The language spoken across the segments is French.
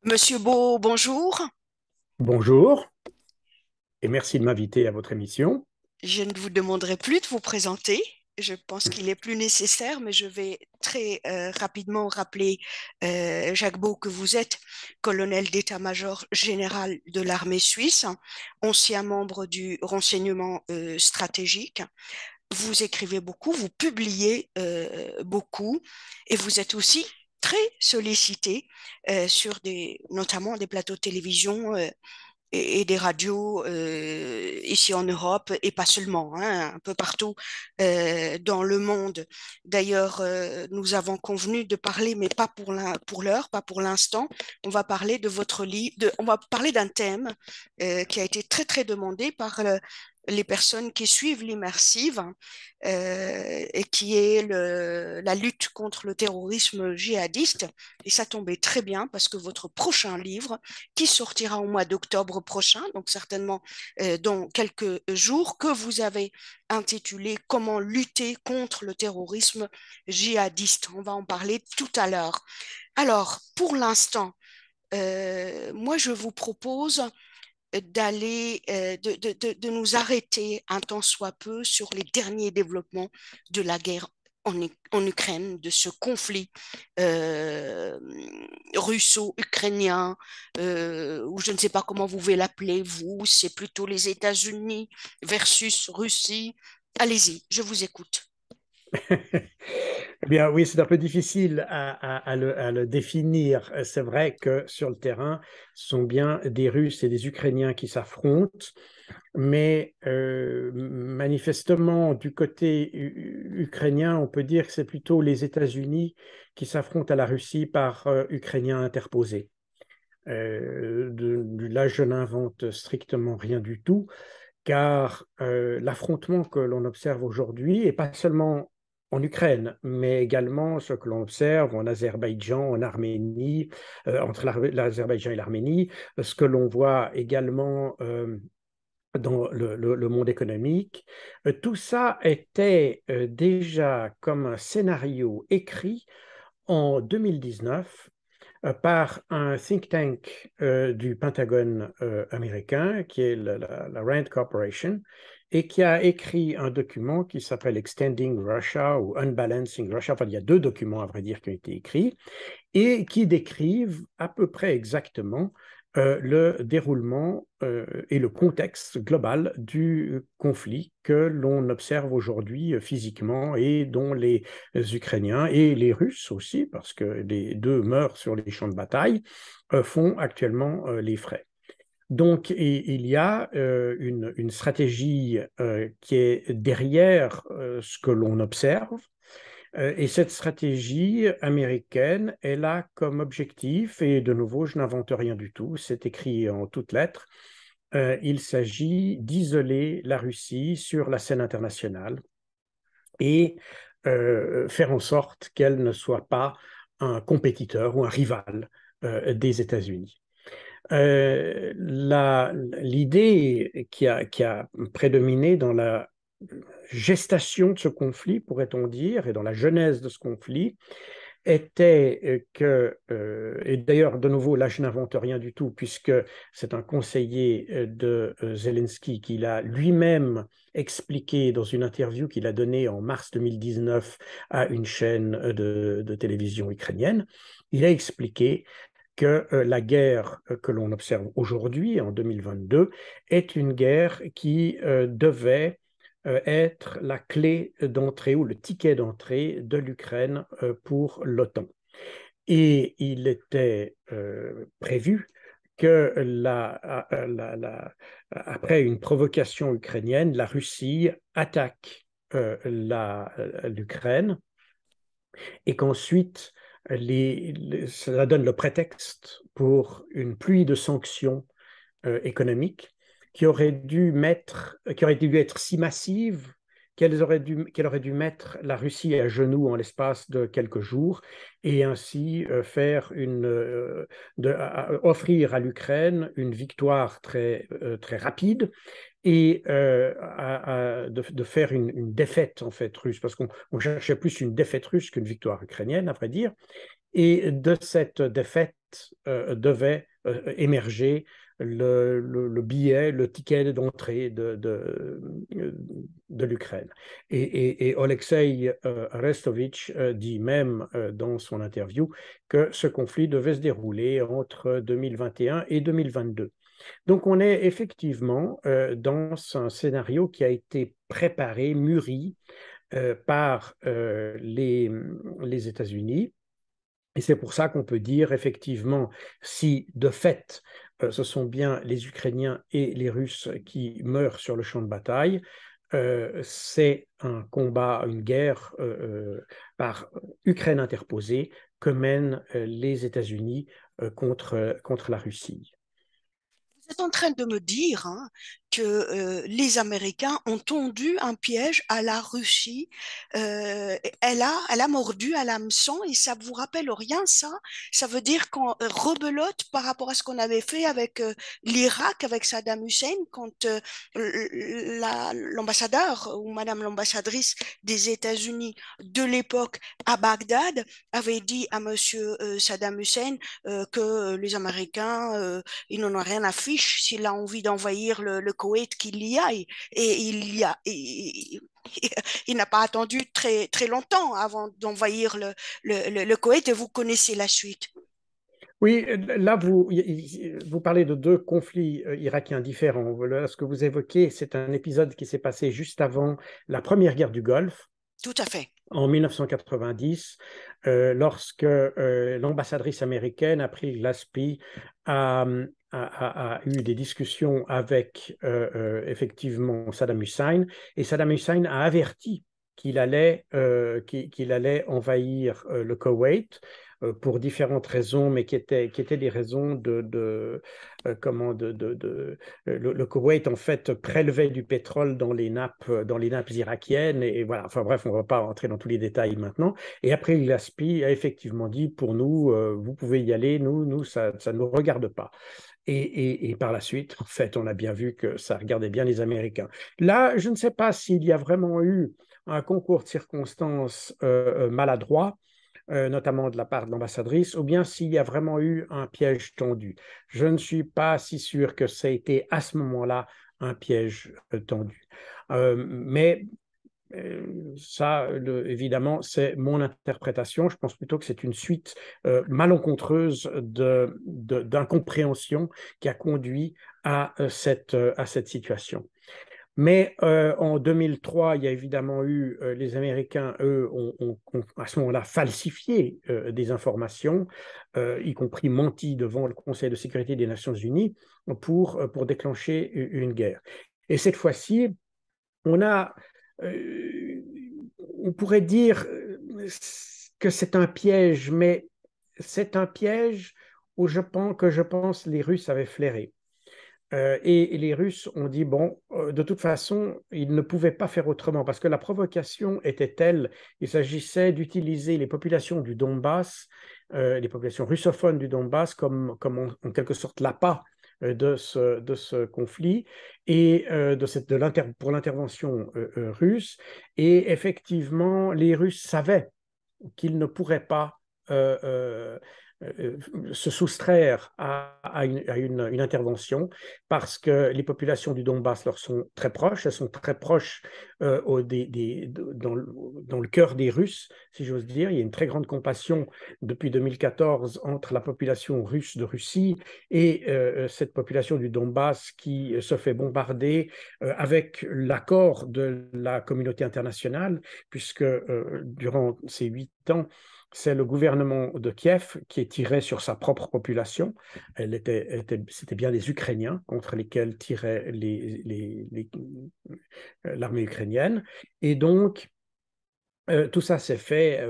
Monsieur Beau, bonjour. Bonjour et merci de m'inviter à votre émission. Je ne vous demanderai plus de vous présenter. Je pense qu'il est plus nécessaire, mais je vais très rapidement rappeler, Jacques Beau, que vous êtes colonel d'état-major général de l'armée suisse, ancien membre du renseignement stratégique. Vous écrivez beaucoup, vous publiez beaucoup, et vous êtes aussi très sollicité sur notamment des plateaux de télévision et des radios ici en Europe et pas seulement, hein, un peu partout dans le monde. D'ailleurs, nous avons convenu de parler, mais pas pour l'heure, pas pour l'instant. On va parler de votre livre, on va parler d'un thème qui a été très très demandé par les personnes qui suivent l'immersive et qui est la lutte contre le terrorisme djihadiste. Et ça tombait très bien parce que votre prochain livre qui sortira au mois d'octobre prochain, donc certainement dans quelques jours, que vous avez intitulé Comment lutter contre le terrorisme djihadiste. On va en parler tout à l'heure. Alors, pour l'instant, moi, je vous propose de nous arrêter un temps soit peu sur les derniers développements de la guerre en Ukraine, de ce conflit euh, russo-ukrainien, ou je ne sais pas comment vous voulez l'appeler, vous, c'est plutôt les États-Unis versus Russie. Allez-y, je vous écoute. Eh bien, oui, c'est un peu difficile à le définir. C'est vrai que sur le terrain, ce sont bien des Russes et des Ukrainiens qui s'affrontent, mais manifestement, du côté ukrainien, on peut dire que c'est plutôt les États-Unis qui s'affrontent à la Russie par Ukrainiens interposés. Là, je n'invente strictement rien du tout, car l'affrontement que l'on observe aujourd'hui, et pas seulement en Ukraine, mais également ce que l'on observe en Azerbaïdjan, en Arménie, entre l'Azerbaïdjan et l'Arménie, ce que l'on voit également dans le monde économique, tout ça était déjà comme un scénario écrit en 2019 par un think tank du Pentagone américain, qui est la Rand Corporation, et qui a écrit un document qui s'appelle Extending Russia ou Unbalancing Russia. Enfin, il y a deux documents, à vrai dire, qui ont été écrits et qui décrivent à peu près exactement le déroulement et le contexte global du conflit que l'on observe aujourd'hui physiquement et dont les Ukrainiens et les Russes aussi, parce que les deux meurent sur les champs de bataille, font actuellement les frais. Donc, il y a une stratégie qui est derrière ce que l'on observe, et cette stratégie américaine, elle a comme objectif, et de nouveau, je n'invente rien du tout, c'est écrit en toutes lettres, il s'agit d'isoler la Russie sur la scène internationale et faire en sorte qu'elle ne soit pas un compétiteur ou un rival des États-Unis. L'idée qui a prédominé dans la gestation de ce conflit, pourrait-on dire, et dans la genèse de ce conflit, était et d'ailleurs, de nouveau, là, je n'invente rien du tout, puisque c'est un conseiller de Zelensky qui l'a lui-même expliqué dans une interview qu'il a donnée en mars 2019 à une chaîne de télévision ukrainienne. Il a expliqué que la guerre que l'on observe aujourd'hui, en 2022, est une guerre qui devait être la clé d'entrée ou le ticket d'entrée de l'Ukraine pour l'OTAN. Et il était prévu que après une provocation ukrainienne, la Russie attaque l'Ukraine et qu'ensuite cela donne le prétexte pour une pluie de sanctions économiques qui auraient dû être si massives qu'elle aurait dû mettre la Russie à genoux en l'espace de quelques jours et ainsi offrir à l'Ukraine une victoire très rapide et de faire une défaite en fait russe, parce qu'on cherchait plus une défaite russe qu'une victoire ukrainienne, à vrai dire. Et de cette défaite devait émerger billet, le ticket d'entrée de l'Ukraine. Et Oleksiy Arestovitch dit même dans son interview que ce conflit devait se dérouler entre 2021 et 2022. Donc on est effectivement dans un scénario qui a été préparé, mûri par les États-Unis. Et c'est pour ça qu'on peut dire effectivement, si de fait ce sont bien les Ukrainiens et les Russes qui meurent sur le champ de bataille, c'est un combat, une guerre par Ukraine interposée que mènent les États-Unis contre la Russie. Vous êtes en train de me dire que les Américains ont tendu un piège à la Russie. Elle a mordu à l'hameçon et ça vous rappelle rien, ça? Ça veut dire qu'on rebelote par rapport à ce qu'on avait fait avec l'Irak, avec Saddam Hussein, quand l'ambassadeur ou Madame l'ambassadrice des États-Unis de l'époque à Bagdad avait dit à Monsieur Saddam Hussein que les Américains il n'en a rien à fiche s'il a envie d'envahir le Koweït qu'il y aille. Et il n'a pas attendu très longtemps avant d'envahir le Koweït et vous connaissez la suite. Oui, là, vous parlez de deux conflits irakiens différents. Là, ce que vous évoquez, c'est un épisode qui s'est passé juste avant la première guerre du Golfe, Tout à fait. en 1990, lorsque l'ambassadrice américaine a pris Gillespie, a eu des discussions avec effectivement Saddam Hussein, et Saddam Hussein a averti qu'il allait envahir le Koweït pour différentes raisons, mais qui étaient des raisons le Koweït en fait prélevait du pétrole dans les nappes irakiennes et voilà. Enfin bref, on ne va pas rentrer dans tous les détails maintenant. Et après, Gillespie a effectivement dit pour nous, vous pouvez y aller, nous ça ne nous regarde pas. Et par la suite, en fait, on a bien vu que ça regardait bien les Américains. Là, je ne sais pas s'il y a vraiment eu un concours de circonstances maladroit, notamment de la part de l'ambassadrice, ou bien s'il y a vraiment eu un piège tendu. Je ne suis pas si sûr que ça a été à ce moment-là un piège tendu. Mais ça, évidemment, c'est mon interprétation. Je pense plutôt que c'est une suite malencontreuse d'incompréhension qui a conduit à cette situation. Mais en 2003, il y a évidemment eu, les Américains, eux, ont à ce moment-là falsifié des informations, y compris menti devant le Conseil de sécurité des Nations Unies pour déclencher une guerre. Et cette fois-ci, on a, euh, on pourrait dire que c'est un piège, mais c'est un piège que je pense les Russes avaient flairé. Et les Russes ont dit, bon, de toute façon, ils ne pouvaient pas faire autrement parce que la provocation était telle, il s'agissait d'utiliser les populations du Donbass, les populations russophones du Donbass, en quelque sorte l'appât de ce conflit et pour l'intervention russe. Et effectivement, les Russes savaient qu'ils ne pourraient pas euh, euh, se soustraire une intervention parce que les populations du Donbass leur sont très proches, elles sont très proches dans le cœur des Russes, si j'ose dire. Il y a une très grande compassion depuis 2014 entre la population russe de Russie et cette population du Donbass qui se fait bombarder avec l'accord de la communauté internationale, puisque durant ces 8 ans, c'est le gouvernement de Kiev qui tirait sur sa propre population. C'était bien les Ukrainiens contre lesquels tirait l'armée ukrainienne. Et donc, tout ça s'est fait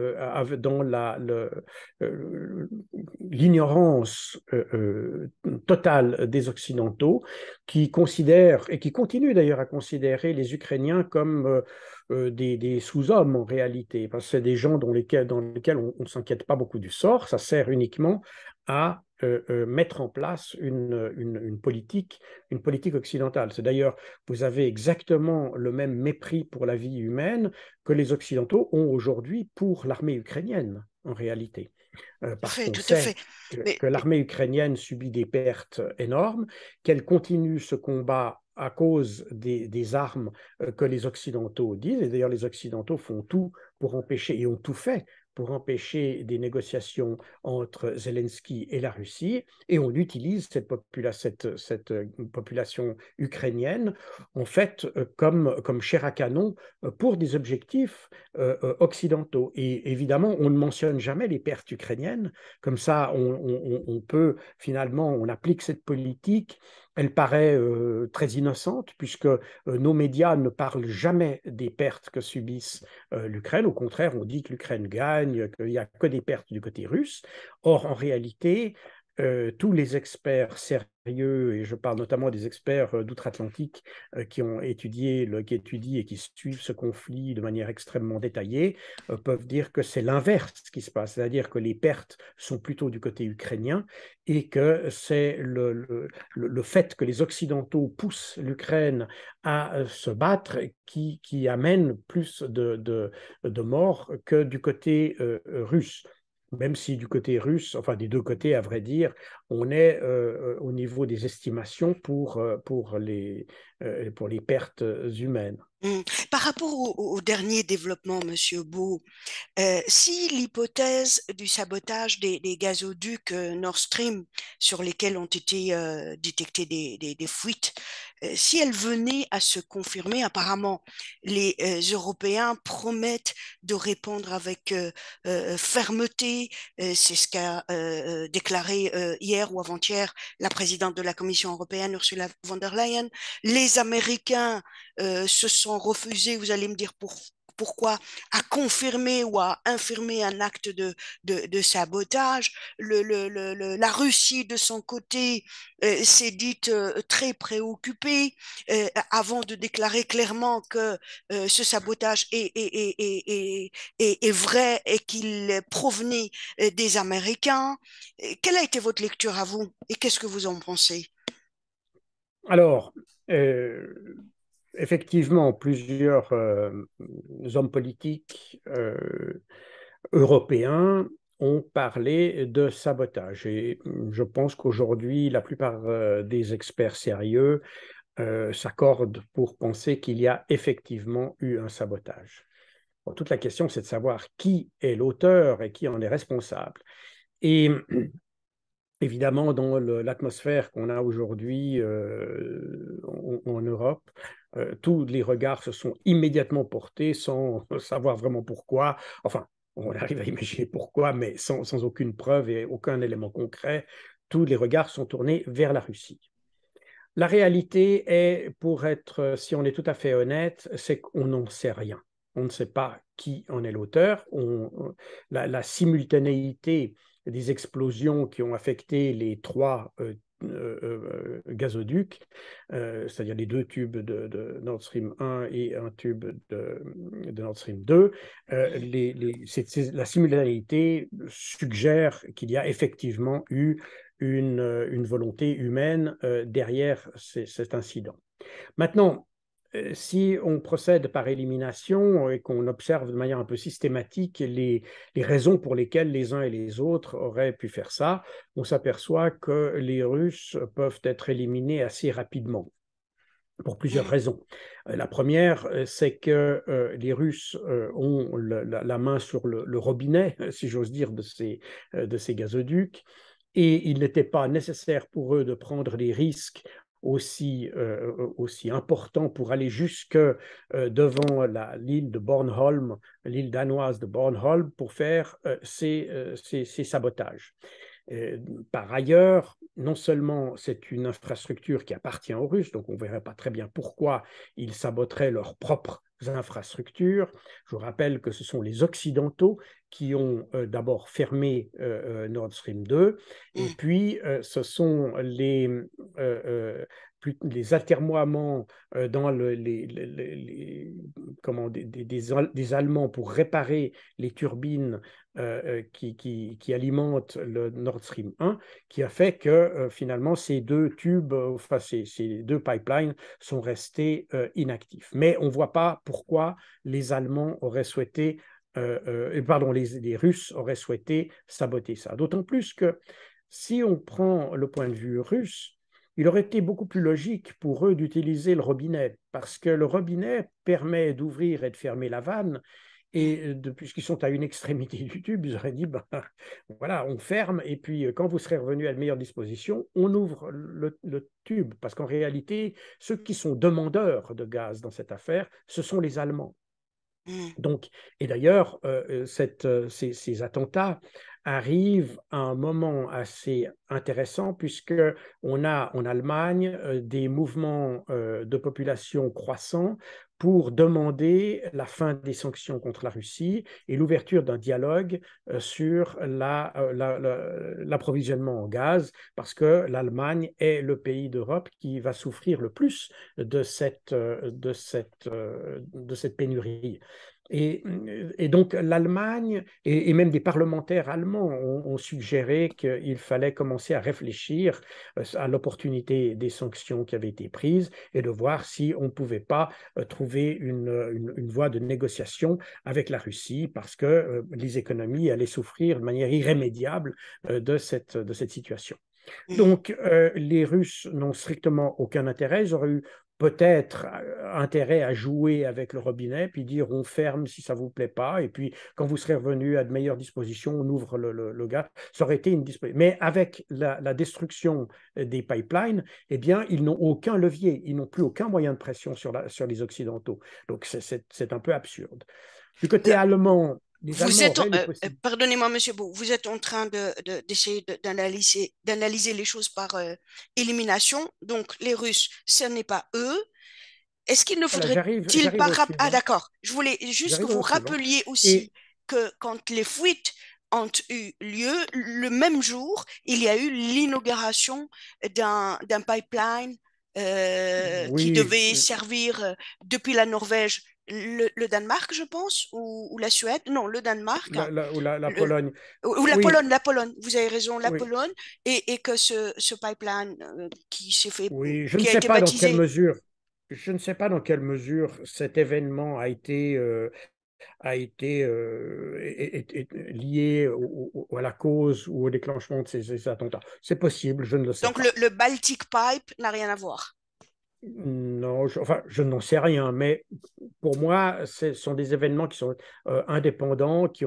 dans l'ignorance totale des Occidentaux qui considèrent, et qui continuent d'ailleurs à considérer les Ukrainiens comme des sous-hommes en réalité, parce que c'est des gens dans lesquels on ne s'inquiète pas beaucoup du sort, ça sert uniquement à mettre en place une politique occidentale. C'est d'ailleurs, vous avez exactement le même mépris pour la vie humaine que les Occidentaux ont aujourd'hui pour l'armée ukrainienne, en réalité. Parce qu'on tout à fait. sait Mais, que l'armée ukrainienne subit des pertes énormes, qu'elle continue ce combat à cause des armes que les Occidentaux disent. Et d'ailleurs, les Occidentaux font tout pour empêcher, et ont tout fait pour empêcher des négociations entre Zelensky et la Russie. Et on utilise cette population ukrainienne, en fait, comme chair à canon pour des objectifs occidentaux. Et évidemment, on ne mentionne jamais les pertes ukrainiennes. Comme ça, on peut finalement, on applique cette politique. Elle paraît très innocente puisque nos médias ne parlent jamais des pertes que subissent l'Ukraine. Au contraire, on dit que l'Ukraine gagne, qu'il n'y a que des pertes du côté russe. Or, en réalité, tous les experts sérieux, et je parle notamment des experts d'outre-Atlantique qui étudient et qui suivent ce conflit de manière extrêmement détaillée, peuvent dire que c'est l'inverse qui se passe, c'est-à-dire que les pertes sont plutôt du côté ukrainien et que c'est le fait que les Occidentaux poussent l'Ukraine à se battre qui amène plus de morts que du côté russe. Même si du côté russe, enfin des deux côtés, à vrai dire, on est au niveau des estimations pour les pertes humaines. par rapport au dernier développement, Monsieur Beau, si l'hypothèse du sabotage des gazoducs Nord Stream sur lesquels ont été détectées des fuites, si elle venait à se confirmer, apparemment, les Européens promettent de répondre avec fermeté. C'est ce qu'a déclaré hier ou avant-hier la présidente de la Commission européenne, Ursula von der Leyen. Les Américains se sont refusés, vous allez me dire pourquoi, à confirmer ou à infirmer un acte de sabotage. La Russie, de son côté, s'est dite très préoccupée avant de déclarer clairement que ce sabotage est vrai et qu'il provenait des Américains. Quelle a été votre lecture à vous et qu'est-ce que vous en pensez? Alors, effectivement, plusieurs hommes politiques européens ont parlé de sabotage. Et je pense qu'aujourd'hui, la plupart des experts sérieux s'accordent pour penser qu'il y a effectivement eu un sabotage. Bon, toute la question, c'est de savoir qui est l'auteur et qui en est responsable. Et évidemment, dans l'atmosphère qu'on a aujourd'hui en Europe, tous les regards se sont immédiatement portés sans savoir vraiment pourquoi. Enfin, on arrive à imaginer pourquoi, mais sans aucune preuve et aucun élément concret. Tous les regards sont tournés vers la Russie. La réalité est, si on est tout à fait honnête, c'est qu'on n'en sait rien. On ne sait pas qui en est l'auteur. La simultanéité des explosions qui ont affecté les trois gazoducs, c'est-à-dire les deux tubes de Nord Stream 1 et un tube de Nord Stream 2, la simultanéité suggère qu'il y a effectivement eu une volonté humaine derrière cet incident. Maintenant, si on procède par élimination et qu'on observe de manière un peu systématique les raisons pour lesquelles les uns et les autres auraient pu faire ça, on s'aperçoit que les Russes peuvent être éliminés assez rapidement pour plusieurs raisons. La première, c'est que les Russes ont la main sur le robinet, si j'ose dire, de ces gazoducs, et il n'était pas nécessaire pour eux de prendre des risques aussi importants pour aller jusque devant l'île de Bornholm, l'île danoise de Bornholm, pour faire ces sabotages. Par ailleurs, non seulement c'est une infrastructure qui appartient aux Russes, donc on ne verrait pas très bien pourquoi ils saboteraient leurs propres infrastructures. Je vous rappelle que ce sont les Occidentaux qui ont d'abord fermé Nord Stream 2, et puis ce sont les atermoiements dans comment, des Allemands pour réparer les turbines qui alimentent le Nord Stream 1, qui a fait que finalement ces deux tubes, enfin ces deux pipelines sont restés inactifs. Mais on ne voit pas pourquoi les Allemands auraient souhaité, pardon, les Russes auraient souhaité saboter ça. D'autant plus que si on prend le point de vue russe, il aurait été beaucoup plus logique pour eux d'utiliser le robinet, parce que le robinet permet d'ouvrir et de fermer la vanne. Et puisqu'ils sont à une extrémité du tube, ils auraient dit, ben, voilà, on ferme, et puis quand vous serez revenu à de meilleures dispositions, on ouvre le tube. Parce qu'en réalité, ceux qui sont demandeurs de gaz dans cette affaire, ce sont les Allemands. Mm. Donc, et d'ailleurs, ces attentats arrivent à un moment assez intéressant puisque on a en Allemagne des mouvements de population croissants pour demander la fin des sanctions contre la Russie et l'ouverture d'un dialogue sur l'approvisionnement en gaz, parce que l'Allemagne est le pays d'Europe qui va souffrir le plus de cette pénurie. Et donc l'Allemagne et même des parlementaires allemands ont suggéré qu'il fallait commencer à réfléchir à l'opportunité des sanctions qui avaient été prises et de voir si on ne pouvait pas trouver une voie de négociation avec la Russie, parce que les économies allaient souffrir de manière irrémédiable de cette situation. Mhm. Donc, les Russes n'ont strictement aucun intérêt. Ils auraient eu peut-être intérêt à jouer avec le robinet, puis dire on ferme si ça ne vous plaît pas, et puis quand vous serez revenu à de meilleures dispositions, on ouvre le gaz. Ça aurait été une disposition. Mais avec la destruction des pipelines, eh bien, ils n'ont aucun levier, ils n'ont plus aucun moyen de pression sur les Occidentaux. Donc, c'est un peu absurde. Du côté Là, allemand, les vous Allemands êtes, auraient les possibilités. pardonnez-moi, Monsieur Beau, vous êtes en train d'essayer d'analyser les choses par élimination. Donc, les Russes, ce n'est pas eux. Est-ce qu'il ne Voilà, faudrait-il pas j'arrive au Ah, suivant. d'accord. Je voulais juste que J'arrive vous au suivant. rappeliez Et aussi que quand les fuites ont eu lieu, le même jour, il y a eu l'inauguration d'un pipeline qui oui, devait servir depuis la Norvège le Danemark, je pense, ou la Suède. Non, le Danemark, hein, la le- Pologne. ou Oui, La Pologne, vous avez raison, la oui, Pologne, et que ce pipeline oui. qui a été Je ne sais pas dans quelle mesure cet événement est lié à la cause ou au déclenchement de ces attentats. C'est possible, je ne le sais Donc pas. le Baltic Pipe n'a rien à voir. Non, enfin, je n'en sais rien, mais pour moi, ce sont des événements qui sont indépendants, qui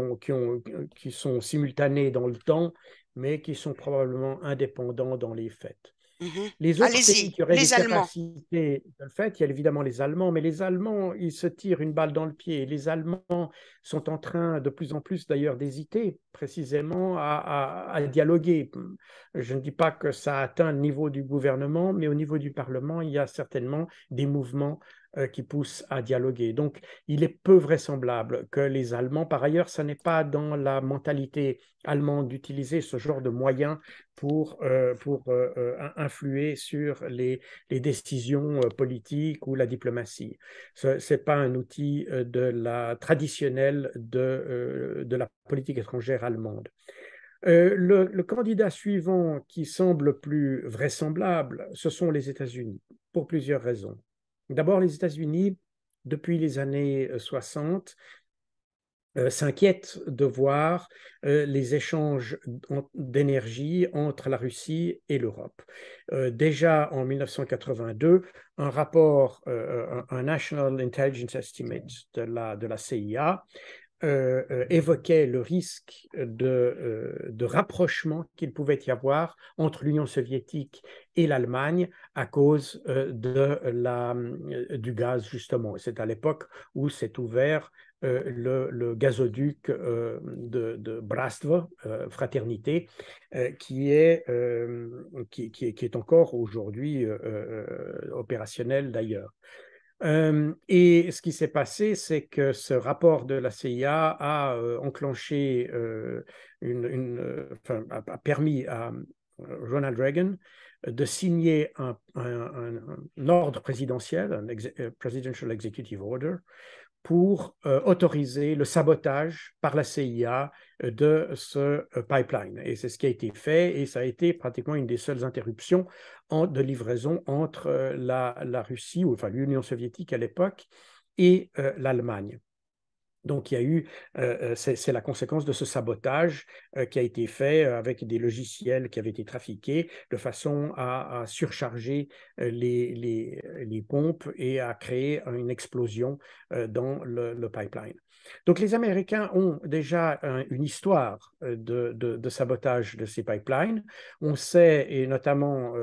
sont simultanés dans le temps, mais qui sont probablement indépendants dans les faits. Mhm. Les autres pays Allez-y, qui auraient les les Allemands. capacités de le faire, il y a évidemment les Allemands, mais les Allemands, ils se tirent une balle dans le pied. Les Allemands sont en train de plus en plus d'ailleurs d'hésiter précisément à dialoguer. Je ne dis pas que ça a atteint le niveau du gouvernement, mais au niveau du Parlement, il y a certainement des mouvements qui poussent à dialoguer. Donc, il est peu vraisemblable que les Allemands, par ailleurs, ce n'est pas dans la mentalité allemande d'utiliser ce genre de moyens pour influer sur les décisions politiques ou la diplomatie. Ce n'est pas un outil traditionnel de la politique étrangère allemande. Le candidat suivant qui semble plus vraisemblable, ce sont les États-Unis, pour plusieurs raisons. D'abord, les États-Unis, depuis les années 60, s'inquiète de voir les échanges d'énergie entre la Russie et l'Europe. Déjà en 1982, un rapport, un National Intelligence Estimate de la CIA, évoquait le risque de rapprochement qu'il pouvait y avoir entre l'Union soviétique et l'Allemagne à cause du gaz, justement. C'est à l'époque où s'est ouvert le gazoduc de Bratstvo, Fraternité, qui est encore aujourd'hui opérationnel d'ailleurs. Et ce qui s'est passé, c'est que ce rapport de la CIA a enclenché, enfin, a permis à Ronald Reagan de signer un ordre présidentiel, Presidential Executive Order, pour autoriser le sabotage par la CIA de ce pipeline. Et c'est ce qui a été fait, et ça a été pratiquement une des seules interruptions de livraison entre la Russie, ou enfin l'Union soviétique à l'époque, et l'Allemagne. Donc, il y a eu, c'est la conséquence de ce sabotage qui a été fait avec des logiciels qui avaient été trafiqués de façon à surcharger les pompes et à créer une explosion dans le pipeline. Donc, les Américains ont déjà une histoire de sabotage de ces pipelines. On sait, et notamment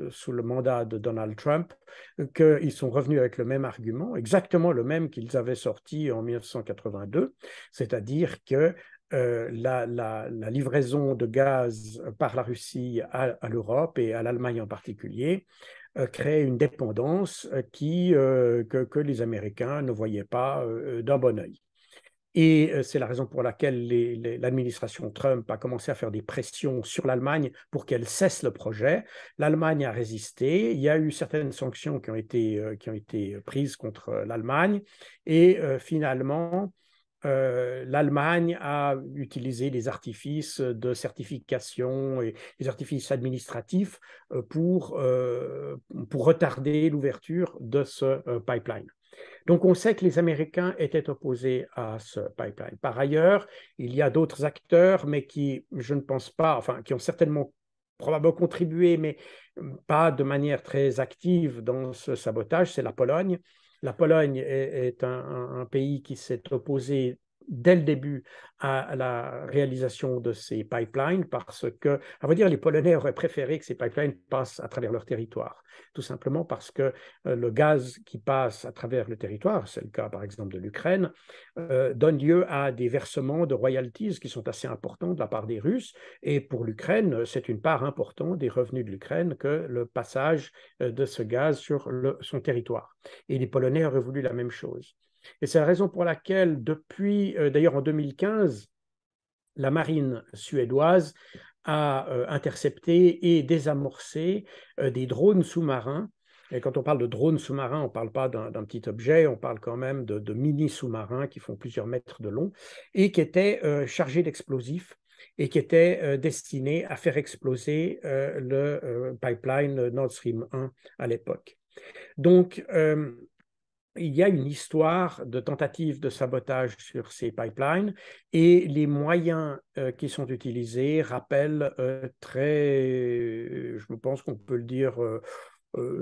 sous le mandat de Donald Trump, qu'ils sont revenus avec le même argument, exactement le même qu'ils avaient sorti en 1982, c'est-à-dire que la livraison de gaz par la Russie à l'Europe et à l'Allemagne en particulier crée une dépendance que les Américains ne voyaient pas d'un bon œil. Et c'est la raison pour laquelle l'administration Trump a commencé à faire des pressions sur l'Allemagne pour qu'elle cesse le projet. L'Allemagne a résisté. Il y a eu certaines sanctions qui ont été prises contre l'Allemagne. Et finalement, l'Allemagne a utilisé des artifices de certification et des artifices administratifs pour retarder l'ouverture de ce pipeline. Donc, on sait que les Américains étaient opposés à ce pipeline. Par ailleurs, il y a d'autres acteurs, mais qui, je ne pense pas, enfin, qui ont certainement probablement contribué, mais pas de manière très active dans ce sabotage, c'est la Pologne. La Pologne est un pays qui s'est opposé dès le début à la réalisation de ces pipelines parce que, à vrai dire, les Polonais auraient préféré que ces pipelines passent à travers leur territoire, tout simplement parce que le gaz qui passe à travers le territoire, c'est le cas par exemple de l'Ukraine, donne lieu à des versements de royalties qui sont assez importants de la part des Russes, et pour l'Ukraine, c'est une part importante des revenus de l'Ukraine que le passage de ce gaz sur son territoire. Et les Polonais auraient voulu la même chose. Et c'est la raison pour laquelle, depuis, d'ailleurs en 2015, la marine suédoise a intercepté et désamorcé des drones sous-marins. Et quand on parle de drones sous-marins, on ne parle pas d'un petit objet, on parle quand même de mini-sous-marins qui font plusieurs mètres de long et qui étaient chargés d'explosifs et qui étaient destinés à faire exploser le pipeline Nord Stream 1 à l'époque. Donc, il y a une histoire de tentatives de sabotage sur ces pipelines et les moyens qui sont utilisés rappellent je pense qu'on peut le dire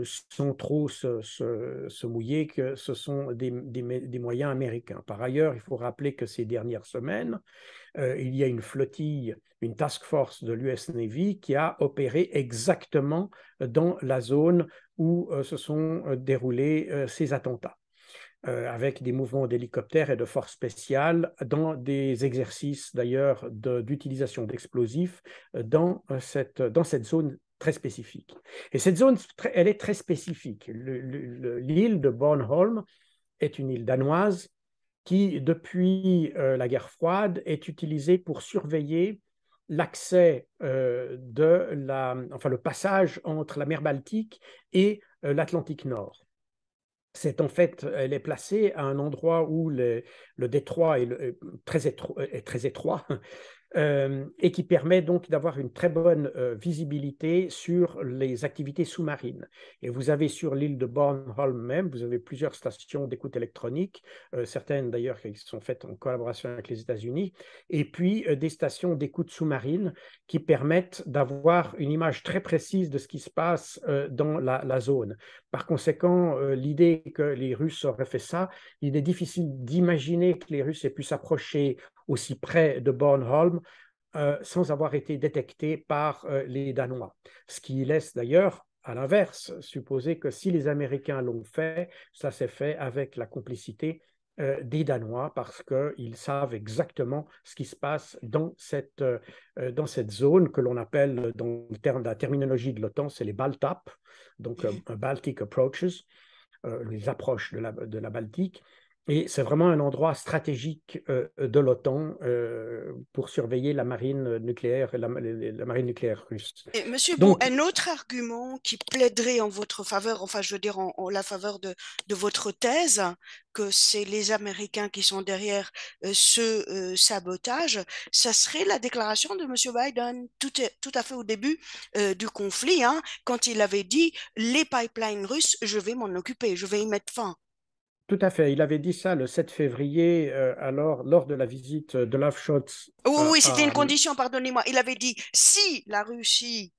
sans trop se mouiller, que ce sont des moyens américains. Par ailleurs, il faut rappeler que ces dernières semaines, il y a une flottille, une task force de l'US Navy qui a opéré exactement dans la zone où se sont déroulés ces attentats, avec des mouvements d'hélicoptères et de forces spéciales dans des exercices d'ailleurs d'utilisation d'explosifs dans cette zone très spécifique. Et cette zone, elle est très spécifique. L'île de Bornholm est une île danoise qui, depuis la guerre froide, est utilisée pour surveiller l'accès le passage entre la mer Baltique et l'Atlantique Nord. Elle est placée à un endroit où le détroit est très étroit et qui permet donc d'avoir une très bonne visibilité sur les activités sous-marines. Et vous avez sur l'île de Bornholm même, vous avez plusieurs stations d'écoute électronique, certaines d'ailleurs qui sont faites en collaboration avec les États-Unis, et puis des stations d'écoute sous-marine qui permettent d'avoir une image très précise de ce qui se passe dans la zone. Par conséquent, l'idée que les Russes auraient fait ça, il est difficile d'imaginer que les Russes aient pu s'approcher aussi près de Bornholm sans avoir été détectés par les Danois. Ce qui laisse d'ailleurs, à l'inverse, supposer que si les Américains l'ont fait, ça s'est fait avec la complicité des Danois parce qu'ils savent exactement ce qui se passe dans cette zone que l'on appelle, dans la terminologie de l'OTAN, c'est les BALTAP, donc Baltic Approaches, les approches de la Baltique. Et c'est vraiment un endroit stratégique de l'OTAN pour surveiller la marine nucléaire, la marine nucléaire russe. Et Monsieur Beau, Donc, un autre argument qui plaiderait en votre faveur, enfin je veux dire en la faveur de votre thèse, que c'est les Américains qui sont derrière ce sabotage, ça serait la déclaration de Monsieur Biden tout à fait au début du conflit, hein, quand il avait dit les pipelines russes, je vais m'en occuper, je vais y mettre fin. tout à fait, il avait dit ça le 7 février, alors, lors de la visite de Olaf Scholz Oui, oui, c'était une à condition, pardonnez-moi. Il avait dit si la Russie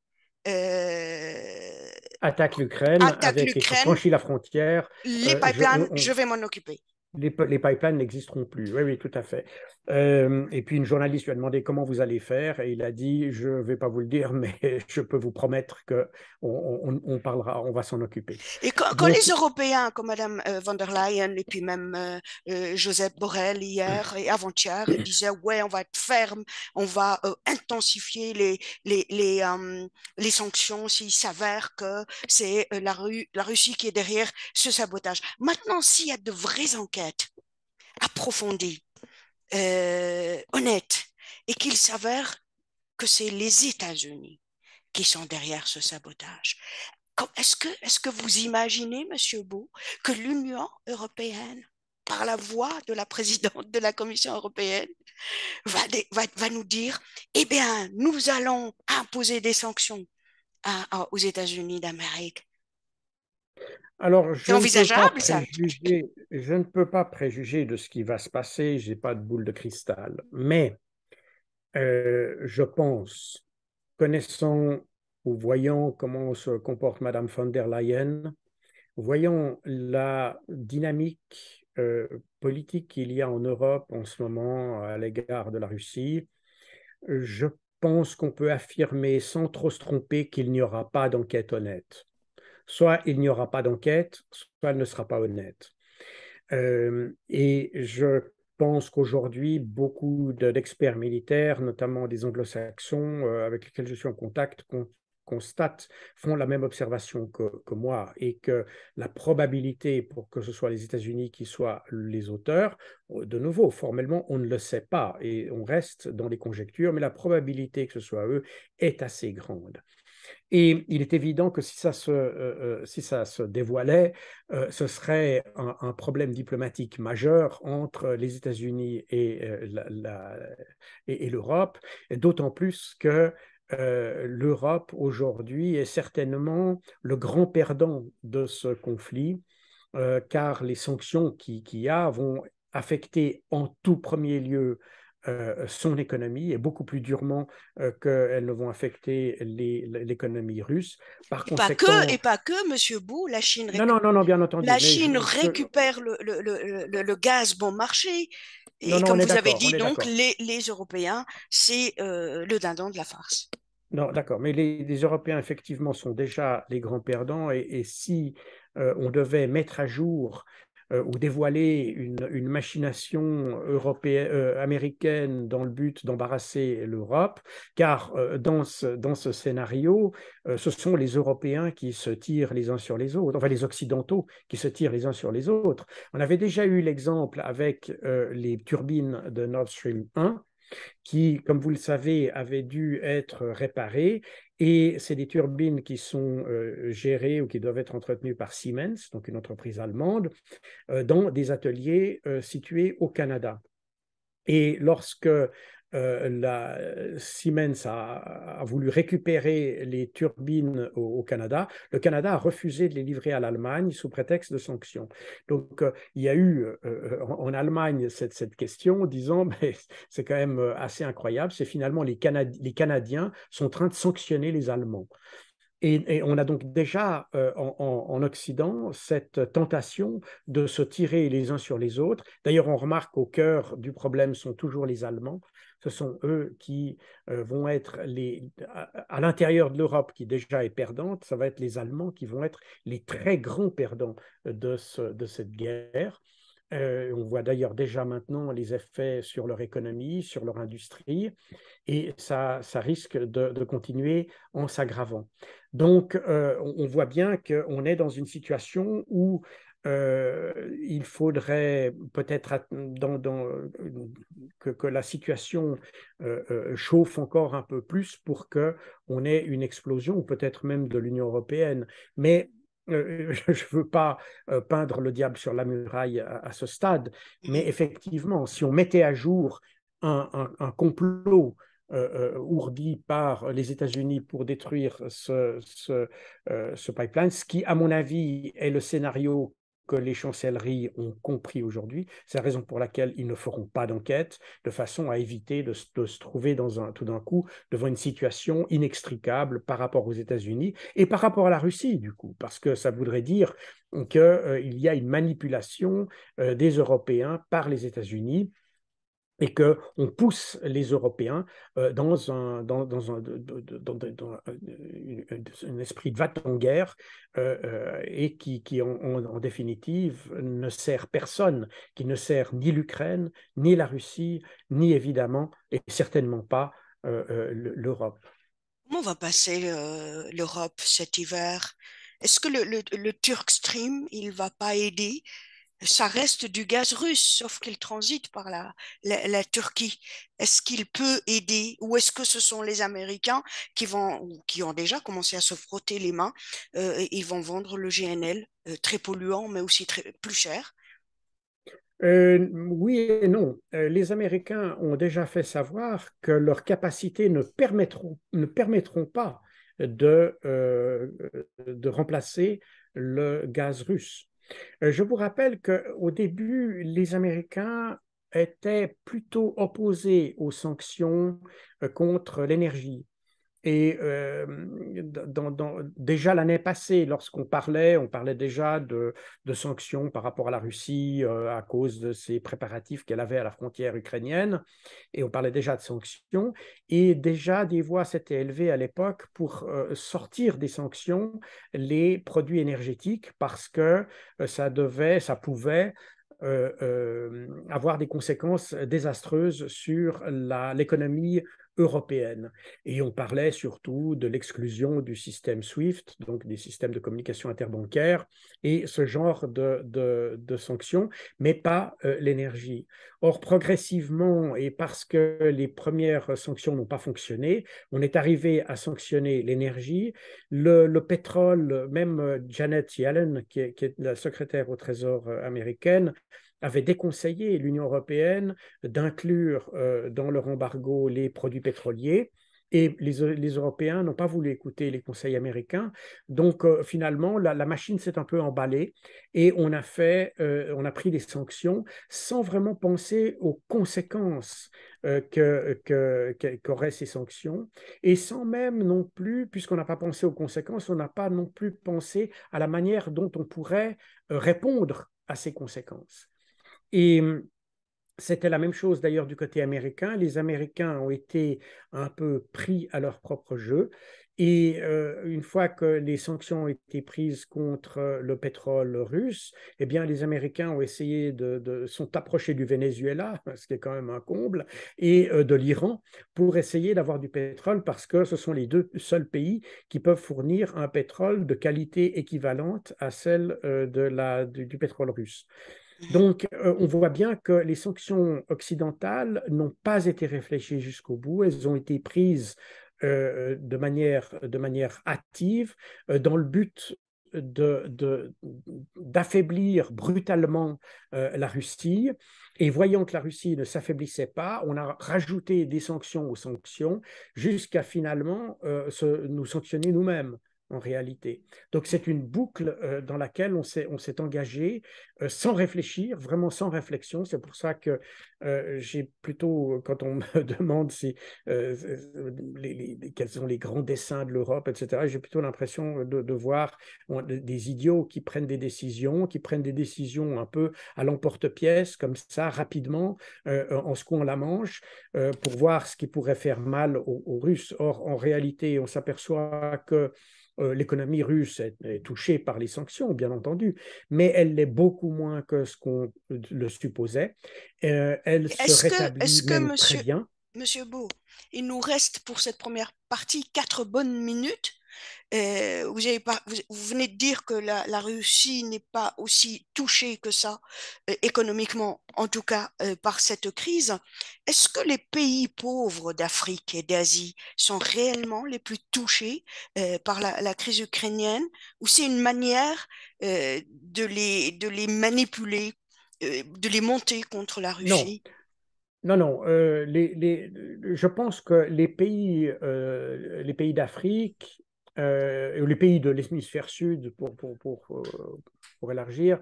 euh, attaque l'Ukraine attaque avec et que l'Ukraine, franchit la frontière, les pipelines, je on, vais m'en occuper. les pipelines n'existeront plus. Oui, oui, tout à fait. Et puis une journaliste lui a demandé comment vous allez faire et il a dit, je ne vais pas vous le dire, mais je peux vous promettre que on parlera, on va s'en occuper. Et quand Donc, les Européens, comme Madame von der Leyen et puis même Joseph Borrell hier et avant-hier, ils disaient ouais, on va être ferme, on va intensifier les sanctions s'il s'avère que c'est la Russie qui est derrière ce sabotage. Maintenant, s'il y a de vraies enquêtes approfondies, honnêtes, et qu'il s'avère que c'est les États-Unis qui sont derrière ce sabotage. Est-ce que vous imaginez, Monsieur Beau, que l'Union européenne, par la voix de la présidente de la Commission européenne, va nous dire, eh bien, nous allons imposer des sanctions aux États-Unis d'Amérique. alors, C'est envisageable, ça? je ne peux pas préjuger de ce qui va se passer, je n'ai pas de boule de cristal, mais je pense, connaissant ou voyant comment se comporte Madame von der Leyen, voyons la dynamique politique qu'il y a en Europe en ce moment à l'égard de la Russie, je pense qu'on peut affirmer sans trop se tromper qu'il n'y aura pas d'enquête honnête. Soit il n'y aura pas d'enquête, soit elle ne sera pas honnête. Et je pense qu'aujourd'hui, beaucoup d'experts militaires, notamment des anglo-saxons avec lesquels je suis en contact, constatent, font la même observation que moi et que la probabilité pour que ce soit les États-Unis qui soient les auteurs, de nouveau, formellement, on ne le sait pas et on reste dans les conjectures, mais la probabilité que ce soit eux est assez grande. Et il est évident que si ça se dévoilait, ce serait un problème diplomatique majeur entre les États-Unis et l'Europe, d'autant plus que l'Europe aujourd'hui est certainement le grand perdant de ce conflit, car les sanctions qu'il y a vont affecter en tout premier lieu son économie et beaucoup plus durement qu'elles ne vont affecter l'économie russe. Par Et conséquent, pas que, Monsieur Bou, non, non, non, non, bien entendu, La mais Chine récupère le gaz bon marché. non, Et non, comme on est vous avez d'accord, on dit, est donc, d'accord. les Européens, c'est le dindon de la farce. Non, d'accord, mais les Européens, effectivement, sont déjà les grands perdants et si on devait mettre à jour ou dévoiler une machination européenne, américaine dans le but d'embarrasser l'Europe, car dans ce scénario, ce sont les Européens qui se tirent les uns sur les autres, enfin les Occidentaux qui se tirent les uns sur les autres. On avait déjà eu l'exemple avec les turbines de Nord Stream 1 qui, comme vous le savez, avaient dû être réparées. Et c'est des turbines qui sont gérées ou qui doivent être entretenues par Siemens, donc une entreprise allemande, dans des ateliers situés au Canada. Et lorsque Siemens a voulu récupérer les turbines au Canada, le Canada a refusé de les livrer à l'Allemagne sous prétexte de sanctions. Donc, il y a eu en Allemagne cette question disant, mais c'est quand même assez incroyable, c'est finalement les Canadiens sont en train de sanctionner les Allemands. Et on a donc déjà en Occident cette tentation de se tirer les uns sur les autres. D'ailleurs, on remarque qu'au cœur du problème sont toujours les Allemands. Ce sont eux qui vont être à l'intérieur de l'Europe, qui déjà est perdante, ça va être les Allemands qui vont être les très grands perdants de cette guerre. On voit d'ailleurs déjà maintenant les effets sur leur économie, sur leur industrie, et ça risque de continuer en s'aggravant. Donc, on voit bien qu'on est dans une situation où il faudrait peut-être que la situation chauffe encore un peu plus pour qu'on ait une explosion, ou peut-être même de l'Union européenne. Mais je ne veux pas peindre le diable sur la muraille à ce stade, mais effectivement, si on mettait à jour un complot ourdi par les États-Unis pour détruire ce pipeline, ce qui, à mon avis, est le scénario que les chancelleries ont compris aujourd'hui. C'est la raison pour laquelle ils ne feront pas d'enquête, de façon à éviter de se trouver tout d'un coup devant une situation inextricable par rapport aux États-Unis et par rapport à la Russie, du coup, parce que ça voudrait dire qu'il y a une manipulation des Européens par les États-Unis et qu'on pousse les Européens dans un esprit de va-t-en-guerre et qui en définitive, ne sert personne, qui ne sert ni l'Ukraine, ni la Russie, ni évidemment, et certainement pas l'Europe. Comment va passer l'Europe cet hiver? Est-ce que le Turk Stream, il va pas aider? Ça reste du gaz russe, sauf qu'il transite par la Turquie. Est-ce qu'il peut aider ou est-ce que ce sont les Américains qui vont, ou qui ont déjà commencé à se frotter les mains, et ils vont vendre le GNL, très polluant, mais aussi plus cher? Oui et non. Les Américains ont déjà fait savoir que leurs capacités ne permettront pas de remplacer le gaz russe. Je vous rappelle qu'au début, les Américains étaient plutôt opposés aux sanctions contre l'énergie. Et déjà l'année passée, on parlait déjà de sanctions par rapport à la Russie à cause de ses préparatifs qu'elle avait à la frontière ukrainienne. Et on parlait déjà de sanctions. Et déjà, des voix s'étaient élevées à l'époque pour sortir des sanctions les produits énergétiques parce que ça pouvait avoir des conséquences désastreuses sur l'économie européenne. Et on parlait surtout de l'exclusion du système SWIFT, donc des systèmes de communication interbancaire, et ce genre de sanctions, mais pas l'énergie. Or, progressivement, et parce que les premières sanctions n'ont pas fonctionné, on est arrivé à sanctionner l'énergie, le pétrole, même Janet Yellen, qui est la secrétaire au Trésor américaine, avait déconseillé l'Union européenne d'inclure dans leur embargo les produits pétroliers. Et les Européens n'ont pas voulu écouter les conseils américains. Donc, finalement, la machine s'est un peu emballée et on a pris des sanctions sans vraiment penser aux conséquences qu'auraient ces sanctions et sans même non plus, puisqu'on n'a pas pensé aux conséquences, on n'a pas non plus pensé à la manière dont on pourrait répondre à ces conséquences. Et c'était la même chose d'ailleurs du côté américain. Les Américains ont été un peu pris à leur propre jeu. Et une fois que les sanctions ont été prises contre le pétrole russe, eh bien, les Américains ont essayé sont approchés du Venezuela, ce qui est quand même un comble, et de l'Iran pour essayer d'avoir du pétrole parce que ce sont les deux seuls pays qui peuvent fournir un pétrole de qualité équivalente à celle du pétrole russe. Mhm. Donc, on voit bien que les sanctions occidentales n'ont pas été réfléchies jusqu'au bout. Elles ont été prises de manière hâtive dans le but d'affaiblir brutalement la Russie. Et voyant que la Russie ne s'affaiblissait pas, on a rajouté des sanctions aux sanctions jusqu'à finalement nous sanctionner nous-mêmes en réalité. Donc c'est une boucle dans laquelle on s'est engagé sans réfléchir, vraiment sans réflexion. C'est pour ça que j'ai plutôt, quand on me demande euh, quels sont les grands dessins de l'Europe, etc., j'ai plutôt l'impression de voir des idiots qui prennent des décisions un peu à l'emporte-pièce, comme ça, rapidement, en secouant la manche, pour voir ce qui pourrait faire mal aux Russes. Or, en réalité, on s'aperçoit que l'économie russe est touchée par les sanctions, bien entendu, mais elle l'est beaucoup moins que ce qu'on le supposait. Elle se rétablit Est-ce que même très bien. Monsieur Beau, il nous reste pour cette première partie 4 bonnes minutes. Vous venez de dire que la Russie n'est pas aussi touchée que ça, économiquement, en tout cas par cette crise. Est-ce que les pays pauvres d'Afrique et d'Asie sont réellement les plus touchés par la crise ukrainienne, ou c'est une manière de les manipuler, de les monter contre la Non, Russie? non, non. Je pense que les pays d'Afrique, ou les pays de l'hémisphère sud, pour élargir,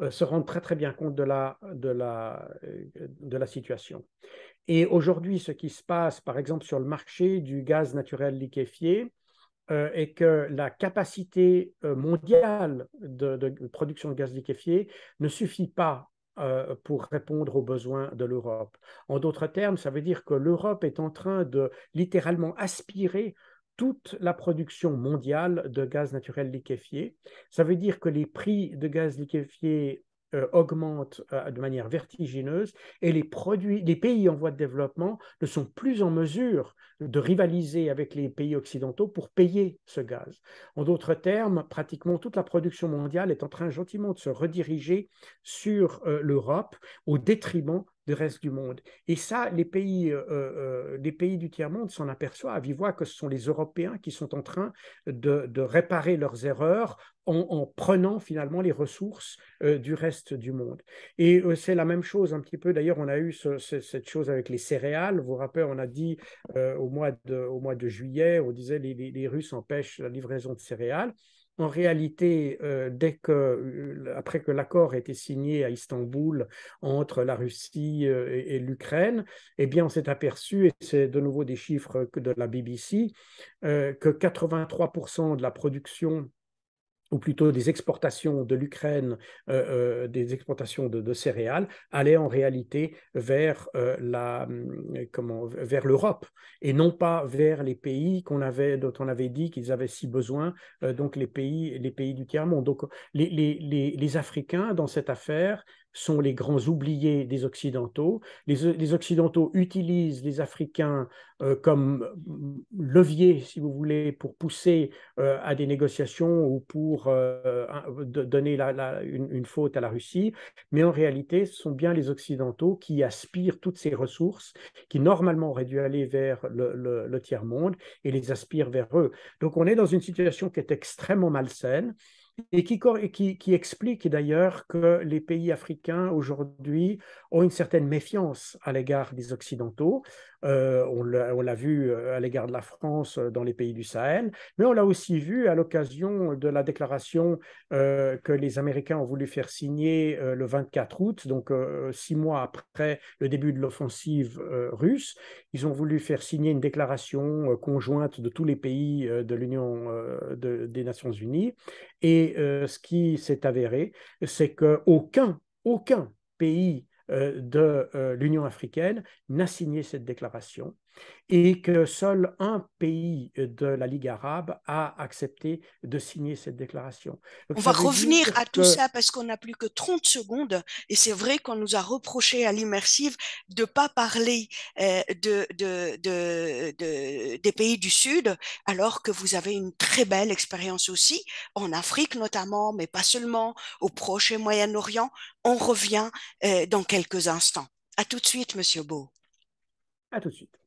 se rendent très très bien compte de la situation. Et aujourd'hui, ce qui se passe, par exemple, sur le marché du gaz naturel liquéfié, est que la capacité mondiale de production de gaz liquéfié ne suffit pas pour répondre aux besoins de l'Europe. En d'autres termes, ça veut dire que l'Europe est en train de littéralement aspirer toute la production mondiale de gaz naturel liquéfié. Ça veut dire que les prix de gaz liquéfié augmentent de manière vertigineuse et les pays en voie de développement ne sont plus en mesure de rivaliser avec les pays occidentaux pour payer ce gaz. En d'autres termes, pratiquement toute la production mondiale est en train gentiment de se rediriger sur l'Europe au détriment du reste du monde. Et ça, les pays du tiers-monde s'en aperçoivent. Ils voient que ce sont les Européens qui sont en train de réparer leurs erreurs en prenant finalement les ressources du reste du monde. Et c'est la même chose un petit peu, d'ailleurs, on a eu cette chose avec les céréales. Vous vous rappelez, on a dit au mois de juillet, on disait les Russes empêchent la livraison de céréales. En réalité, après que l'accord a été signé à Istanbul entre la Russie et l'Ukraine, eh bien, on s'est aperçu, et c'est de nouveau des chiffres de la BBC, que 83% de la production ou plutôt des exportations de l'Ukraine, des exportations de céréales, allaient en réalité vers l'Europe et non pas vers les pays dont on avait dit qu'ils avaient si besoin, donc les pays du tiers-monde. Donc les Africains, dans cette affaire, sont les grands oubliés des Occidentaux. Les Occidentaux utilisent les Africains comme levier, si vous voulez, pour pousser à des négociations ou pour donner une faute à la Russie. Mais en réalité, ce sont bien les Occidentaux qui aspirent toutes ces ressources qui normalement auraient dû aller vers le tiers-monde et les aspirent vers eux. Donc on est dans une situation qui est extrêmement malsaine et qui explique d'ailleurs que les pays africains aujourd'hui ont une certaine méfiance à l'égard des Occidentaux. On l'a vu à l'égard de la France dans les pays du Sahel, mais on l'a aussi vu à l'occasion de la déclaration que les Américains ont voulu faire signer le 24 août, donc 6 mois après le début de l'offensive russe. Ils ont voulu faire signer une déclaration conjointe de tous les pays de l'Union des Nations Unies. Et ce qui s'est avéré, c'est aucun pays de l'Union africaine n'a signé cette déclaration et que seul un pays de la Ligue arabe a accepté de signer cette déclaration. Donc On va ça veut revenir dire à tout que ça parce qu'on n'a plus que 30 secondes et c'est vrai qu'on nous a reproché à l'immersive de ne pas parler des pays du Sud alors que vous avez une très belle expérience aussi en Afrique notamment, mais pas seulement, au Proche et Moyen-Orient. On revient dans quelques instants. À tout de suite, Monsieur Beau. à tout de suite.